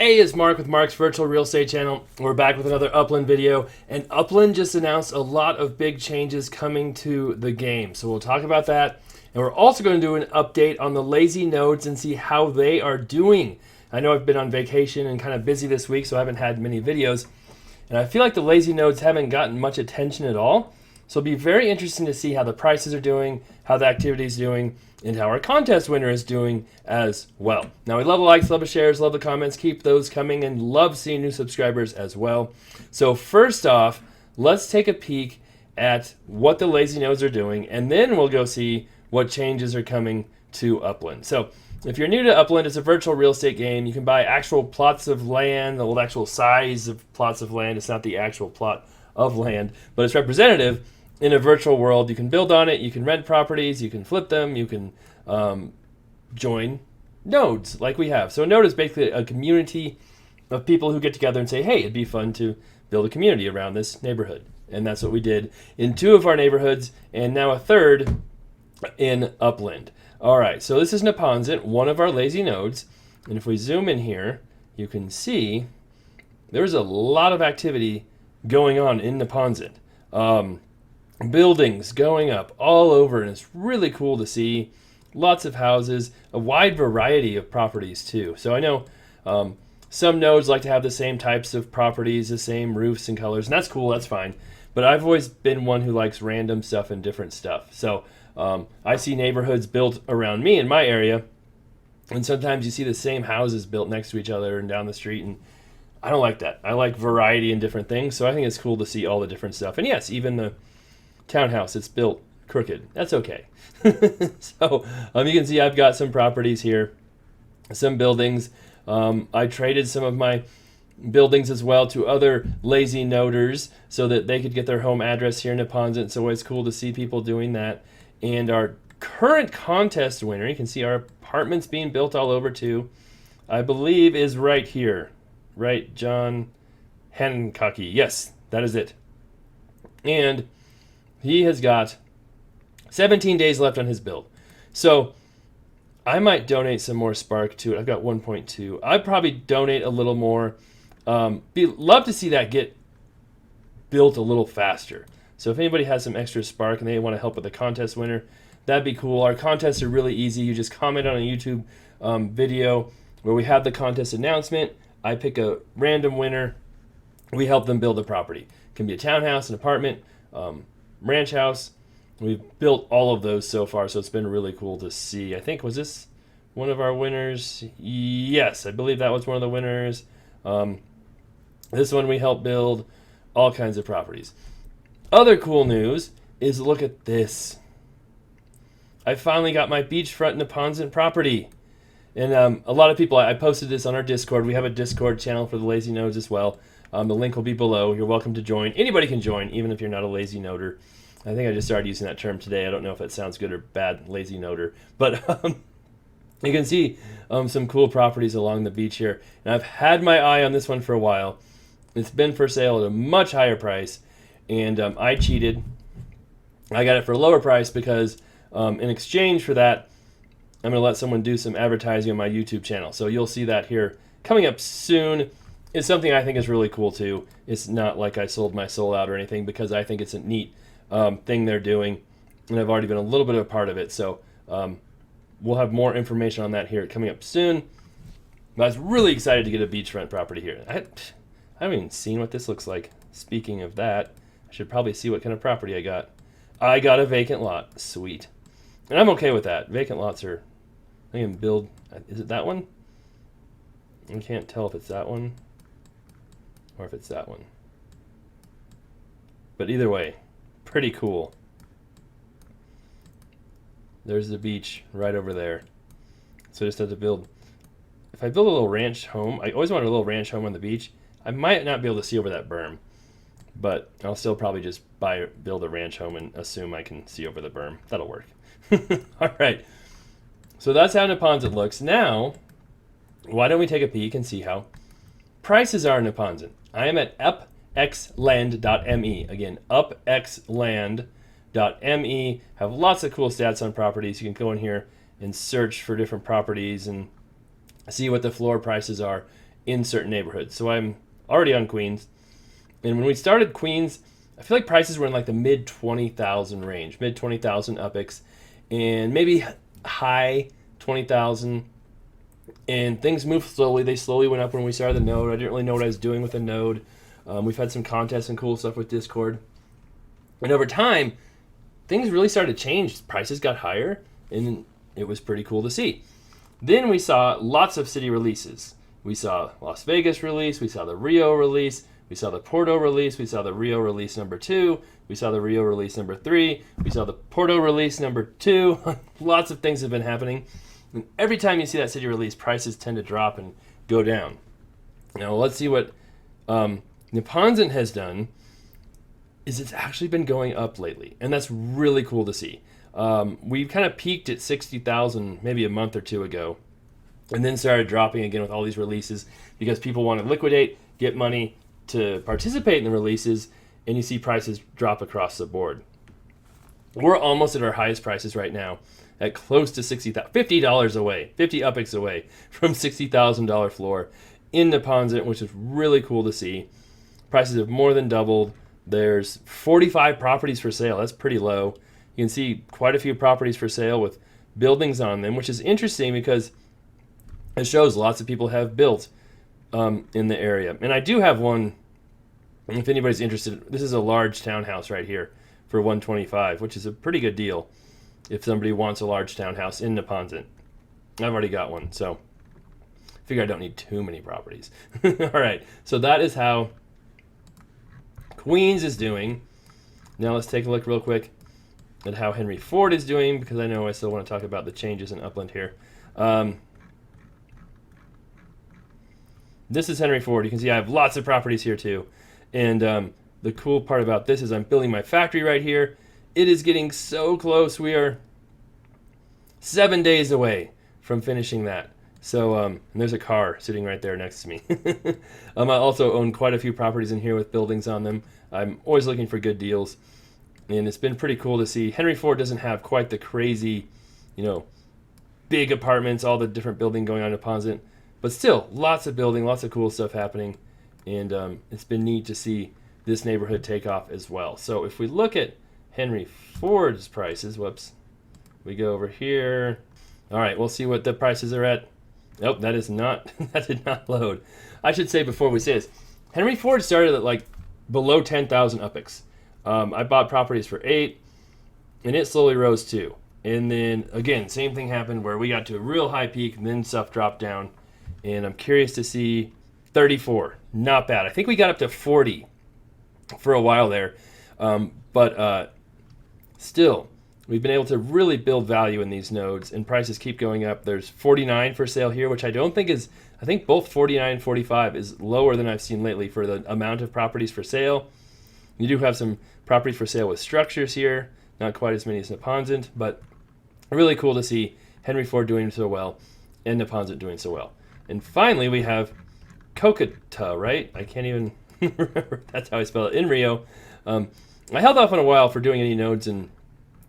Hey, it's Mark with Mark's Virtual Real Estate Channel. We're back with another Upland video, and Upland just announced a lot of big changes coming to the game. So we'll talk about that, and we're also going to do an update on the lazy nodes and see how they are doing. I know I've been on vacation and kind of busy this week, so I haven't had many videos, and I feel like the lazy nodes haven't gotten much attention at all. So it'll be very interesting to see how the prices are doing, how the activity is doing, and how our contest winner is doing as well. Now, we love the likes, love the shares, love the comments. Keep those coming, and love seeing new subscribers as well. So first off, let's take a peek at what the lazy nodes are doing, and then we'll go see what changes are coming to Upland. So if you're new to Upland, it's a virtual real estate game. You can buy actual plots of land, the actual size of plots of land. It's not the actual plot of land, but it's representative in a virtual world. You can build on it, you can rent properties, you can flip them, you can join nodes like we have. So a node is basically a community of people who get together and say, hey, it'd be fun to build a community around this neighborhood. And that's what we did in 2 of our neighborhoods, and now a 3rd in Upland. All right, so this is Neponset, one of our lazy nodes. And if we zoom in here, you can see there's a lot of activity going on in Neponset. Buildings going up all over, and it's really cool to see. Lots of houses, a wide variety of properties too. So I know some nodes like to have the same types of properties, the same roofs and colors, and that's cool, that's fine. But I've always been one who likes random stuff and different stuff. So I see neighborhoods built around me in my area, and sometimes you see the same houses built next to each other and down the street, and I don't like that. I like variety and different things, so I think it's cool to see all the different stuff. And yes, even the townhouse, it's built crooked. That's okay. So you can see I've got some properties here, some buildings. I traded some of my buildings as well to other lazy noders so that they could get their home address here in Neponset. It's always cool to see people doing that. And our current contest winner, you can see our apartments being built all over too, I believe is right here. Right, John Hancocky. Yes, that is it. And he has got 17 days left on his build. So I might donate some more Spark to it. I've got 1.2. I'd probably donate a little more. Love to see that get built a little faster. So if anybody has some extra Spark and they want to help with the contest winner, that'd be cool. Our contests are really easy. You just comment on a YouTube video where we have the contest announcement. I pick a random winner. We help them build a property. It can be a townhouse, an apartment, ranch house. We've built all of those so far, so it's been really cool to see. I think, was this one of our winners? Yes, I believe that was one of the winners. This one we helped build all kinds of properties. Other cool news is, look at this. I finally got my beachfront Neponset property. And a lot of people, I posted this on our Discord. We have a Discord channel for the lazy nodes as well. The link will be below. You're welcome to join. Anybody can join, even if you're not a lazy noder. I think I just started using that term today. I don't know if it sounds good or bad, lazy noder. But you can see some cool properties along the beach here. And I've had my eye on this one for a while. It's been for sale at a much higher price. And I cheated. I got it for a lower price because in exchange for that, I'm going to let someone do some advertising on my YouTube channel. So you'll see that here coming up soon. It's something I think is really cool too. It's not like I sold my soul out or anything, because I think it's a neat thing they're doing, and I've already been a little bit of a part of it. So we'll have more information on that here coming up soon. But I was really excited to get a beachfront property here. I haven't even seen what this looks like. Speaking of that, I should probably see what kind of property I got. I got a vacant lot. Sweet. And I'm okay with that. Vacant lots are, I can build, is it that one? I can't tell if it's that one or if it's that one. But either way, pretty cool. There's the beach right over there. So I just have to build, if I build a little ranch home, I always wanted a little ranch home on the beach. I might not be able to see over that berm, but I'll still probably just build a ranch home and assume I can see over the berm. That'll work. All right. So that's how Neponset looks. Now, why don't we take a peek and see how prices are in Neponset? I am at upxland.me. Again, upxland.me. Have lots of cool stats on properties. You can go in here and search for different properties and see what the floor prices are in certain neighborhoods. So I'm already on Queens. And when we started Queens, I feel like prices were in like the mid 20,000 range, mid 20,000 UPIX, and maybe high 20,000. And things moved slowly. They slowly went up when we started the node. I didn't really know what I was doing with the node. We've had some contests and cool stuff with Discord. And over time, things really started to change. Prices got higher, and it was pretty cool to see. Then we saw lots of city releases. We saw Las Vegas release, we saw the Rio release, we saw the Porto release, we saw the Rio release number 2, we saw the Rio release number 3, we saw the Porto release number 2. Lots of things have been happening. And every time you see that city release, prices tend to drop and go down. Now let's see what Neponset has done. Is it's actually been going up lately, and that's really cool to see. We kind of peaked at 60,000 maybe a month or two ago, and then started dropping again with all these releases because people want to liquidate, get money to participate in the releases, and you see prices drop across the board. We're almost at our highest prices right now, at close to $60,000, $50 away, 50 UPIX away from $60,000 floor in Neponset, which is really cool to see. Prices have more than doubled. There's 45 properties for sale. That's pretty low. You can see quite a few properties for sale with buildings on them, which is interesting because it shows lots of people have built in the area. And I do have one, if anybody's interested. This is a large townhouse right here for $125, which is a pretty good deal if somebody wants a large townhouse in Neponset. I've already got one, so I figure I don't need too many properties. All right, so that is how Queens is doing. Now let's take a look real quick at how Henry Ford is doing, because I know I still want to talk about the changes in Upland here. This is Henry Ford. You can see I have lots of properties here too. And the cool part about this is I'm building my factory right here. It is getting so close. We are 7 days away from finishing that. So and there's a car sitting right there next to me. I also own quite a few properties in here with buildings on them. I'm always looking for good deals. And it's been pretty cool to see. Henry Ford doesn't have quite the crazy, big apartments, all the different building going on in Neponset. But still, lots of building, lots of cool stuff happening. And it's been neat to see this neighborhood take off as well. So if we look at Henry Ford's prices, we go over here. All right, we'll see what the prices are at. Nope, that did not load. I should say before we say this, Henry Ford started at like below 10,000 UPIX. I bought properties for 8, and it slowly rose too. And then again, same thing happened where we got to a real high peak, and then stuff dropped down. And I'm curious to see 34. Not bad. I think we got up to 40 for a while there, but still. We've been able to really build value in these nodes, and prices keep going up. There's 49 for sale here, which I don't think is, I think both 49 and 45 is lower than I've seen lately for the amount of properties for sale. You do have some properties for sale with structures here, not quite as many as Neponset, but really cool to see Henry Ford doing so well and Neponset doing so well. And finally, we have Cocota, right? I can't even remember. That's how I spell it, in Rio. I held off on a while for doing any nodes in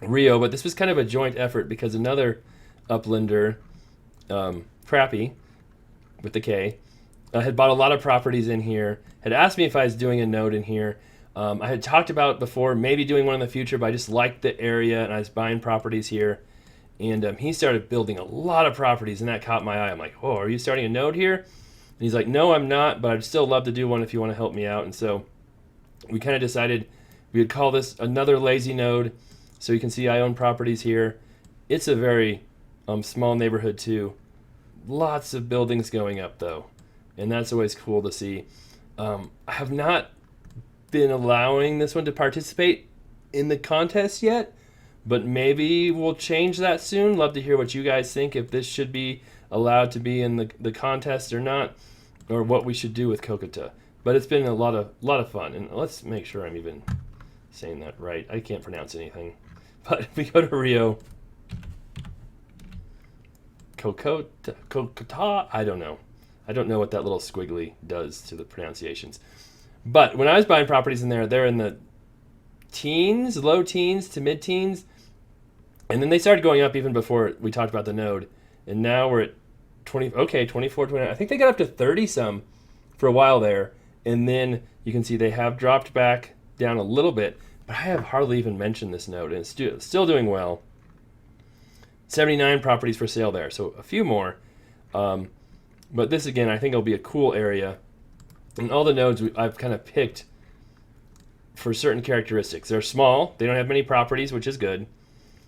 Rio, but this was kind of a joint effort because another Uplander, Crappy, with the K, had bought a lot of properties in here, had asked me if I was doing a node in here. I had talked about before maybe doing one in the future, but I just liked the area and I was buying properties here. And he started building a lot of properties, and that caught my eye. I'm like, oh, are you starting a node here? And he's like, no, I'm not, but I'd still love to do one if you want to help me out. And so we kind of decided we would call this another lazy node. So you can see I own properties here. It's a very small neighborhood too. Lots of buildings going up though, and that's always cool to see. I have not been allowing this one to participate in the contest yet, but maybe we'll change that soon. Love to hear what you guys think, if this should be allowed to be in the contest or not, or what we should do with Cocota. But it's been a lot of fun, and let's make sure I'm even saying that right. I can't pronounce anything. But if we go to Rio, Cocota, I don't know. I don't know what that little squiggly does to the pronunciations. But when I was buying properties in there, they're in the teens, low teens to mid-teens. And then they started going up even before we talked about the node. And now we're at 24, 29. I think they got up to 30 some for a while there. And then you can see they have dropped back down a little bit. But I have hardly even mentioned this node, and it's still doing well. 79 properties for sale there, so a few more. But this, again, I think it'll be a cool area. And all the nodes I've kind of picked for certain characteristics. They're small. They don't have many properties, which is good.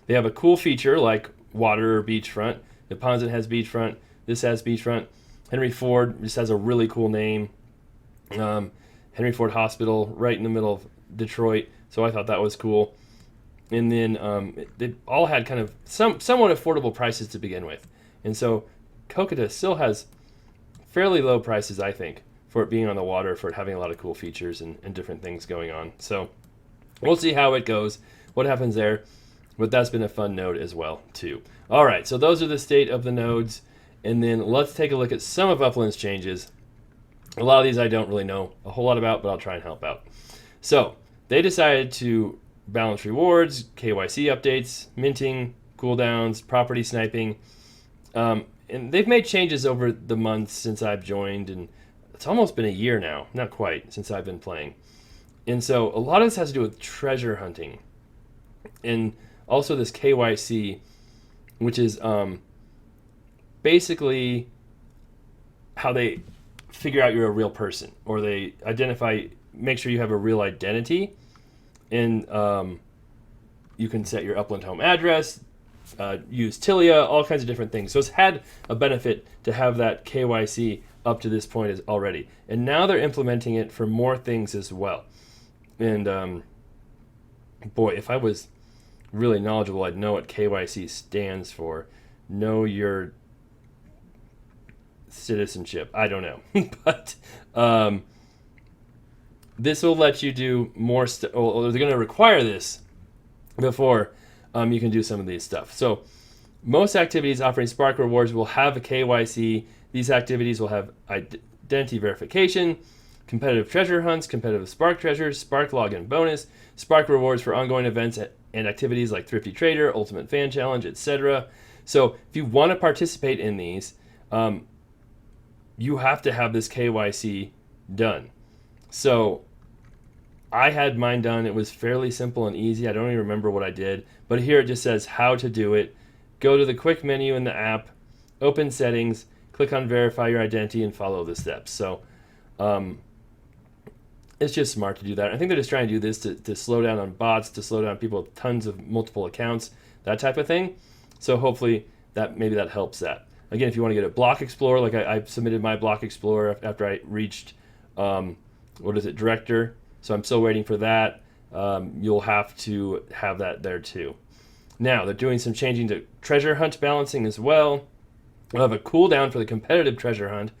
They have a cool feature like water or beachfront. Neponset has beachfront. This has beachfront. Henry Ford just has a really cool name. Henry Ford Hospital right in the middle of Detroit. So I thought that was cool. And then they all had kind of somewhat affordable prices to begin with. And so Kokita still has fairly low prices, I think, for it being on the water, for it having a lot of cool features and different things going on. So we'll see how it goes, what happens there. But that's been a fun node as well, too. All right, so those are the state of the nodes. And then let's take a look at some of Upland's changes. A lot of these I don't really know a whole lot about, but I'll try and help out. So they decided to balance rewards, KYC updates, minting, cooldowns, property sniping. And they've made changes over the months since I've joined, and it's almost been a year now, not quite, since I've been playing. And so a lot of this has to do with treasure hunting. And also this KYC, which is basically how they figure out you're a real person, or they make sure you have a real identity. And you can set your Upland home address, use Tilia, all kinds of different things. So it's had a benefit to have that KYC up to this point already. And now they're implementing it for more things as well. And boy, if I was really knowledgeable, I'd know what KYC stands for. Know your citizenship. I don't know. But this will let you do more or they're going to require this before you can do some of these stuff. So most activities offering Spark rewards will have a KYC. These activities will have identity verification, competitive treasure hunts, competitive Spark treasures, Spark login bonus, Spark rewards for ongoing events and activities like Thrifty Trader, Ultimate Fan Challenge, etc. So if you want to participate in these, you have to have this KYC done. So I had mine done. It was fairly simple and easy. I don't even remember what I did. But here it just says how to do it. Go to the quick menu in the app, open settings, click on verify your identity, and follow the steps. So it's just smart to do that. I think they're just trying to do this to slow down on bots, to slow down people with tons of multiple accounts, that type of thing. So hopefully maybe that helps that. Again, if you want to get a Block Explorer, like I submitted my Block Explorer after I reached, Director. So I'm still waiting for that. You'll have to have that there too. Now, they're doing some changing to treasure hunt balancing as well. We'll have a cooldown for the competitive treasure hunt.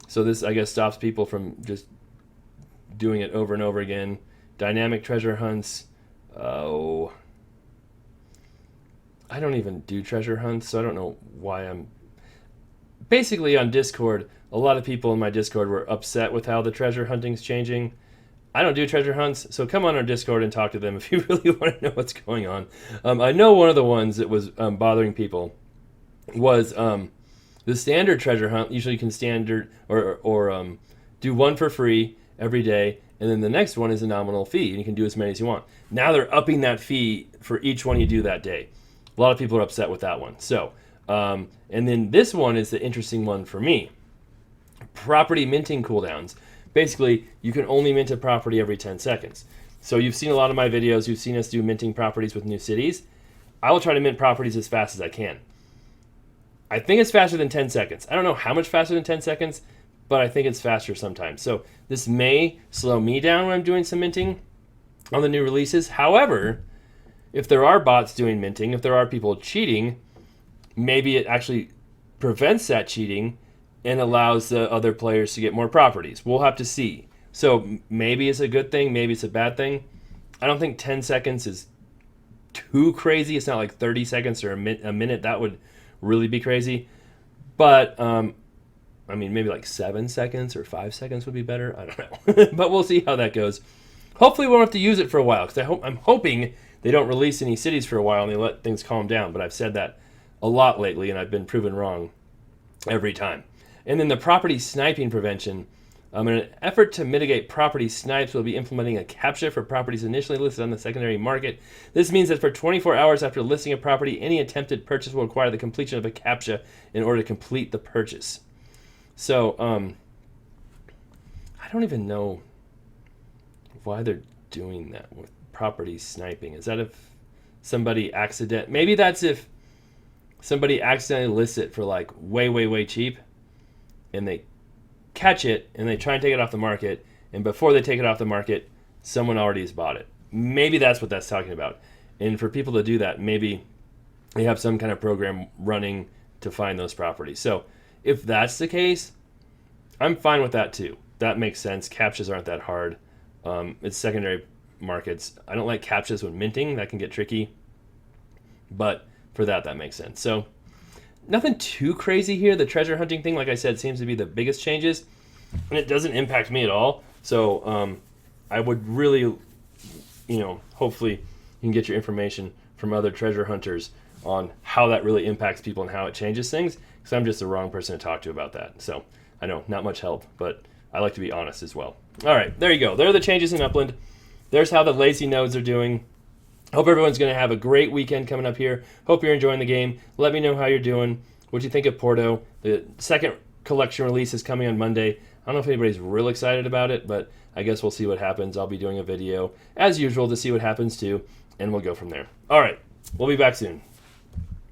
So this, I guess, stops people from just doing it over and over again. Dynamic treasure hunts. I don't even do treasure hunts, so I don't know why I'm... Basically, on Discord, a lot of people in my Discord were upset with how the treasure hunting's changing. I don't do treasure hunts, so come on our Discord and talk to them if you really want to know what's going on. I know one of the ones that was bothering people was the standard treasure hunt. Usually you can standard or do one for free every day, and then the next one is a nominal fee, and you can do as many as you want. Now they're upping that fee for each one you do that day. A lot of people are upset with that one. So, and then this one is the interesting one for me. Property minting cooldowns. Basically, you can only mint a property every 10 seconds. So you've seen a lot of my videos. You've seen us do minting properties with new cities. I will try to mint properties as fast as I can. I think it's faster than 10 seconds. I don't know how much faster than 10 seconds, but I think it's faster sometimes. So this may slow me down when I'm doing some minting on the new releases. However, if there are bots doing minting, if there are people cheating, maybe it actually prevents that cheating and allows the other players to get more properties. We'll have to see. So maybe it's a good thing, maybe it's a bad thing. I don't think 10 seconds is too crazy. It's not like 30 seconds or a minute. That would really be crazy. But, maybe like 7 seconds or 5 seconds would be better. I don't know. But we'll see how that goes. Hopefully we won't have to use it for a while, because I'm hoping they don't release any cities for a while and they let things calm down. But I've said that a lot lately, and I've been proven wrong every time. And then the property sniping prevention. In an effort to mitigate property snipes, we'll be implementing a CAPTCHA for properties initially listed on the secondary market. This means that for 24 hours after listing a property, any attempted purchase will require the completion of a CAPTCHA in order to complete the purchase. So, I don't even know why they're doing that with property sniping. Is that if somebody maybe that's if somebody accidentally lists it for like way, way, way cheap, and they catch it and they try and take it off the market, and before they take it off the market, someone already has bought it. Maybe that's what that's talking about. And for people to do that, maybe they have some kind of program running to find those properties. So if that's the case, I'm fine with that too. That makes sense. CAPTCHAs aren't that hard. It's secondary markets. I don't like CAPTCHAs when minting. That can get tricky. But for that makes sense. So nothing too crazy here. The treasure hunting thing, like I said, seems to be the biggest changes, and it doesn't impact me at all. So I would really, hopefully you can get your information from other treasure hunters on how that really impacts people and how it changes things, because I'm just the wrong person to talk to about that. So I know, not much help, but I like to be honest as well. All right, there you go. There are the changes in Upland. There's how the lazy nodes are doing. Hope everyone's going to have a great weekend coming up here. Hope you're enjoying the game. Let me know how you're doing. What you think of Porto. The second collection release is coming on Monday. I don't know if anybody's real excited about it, but I guess we'll see what happens. I'll be doing a video, as usual, to see what happens too, and we'll go from there. All right, we'll be back soon.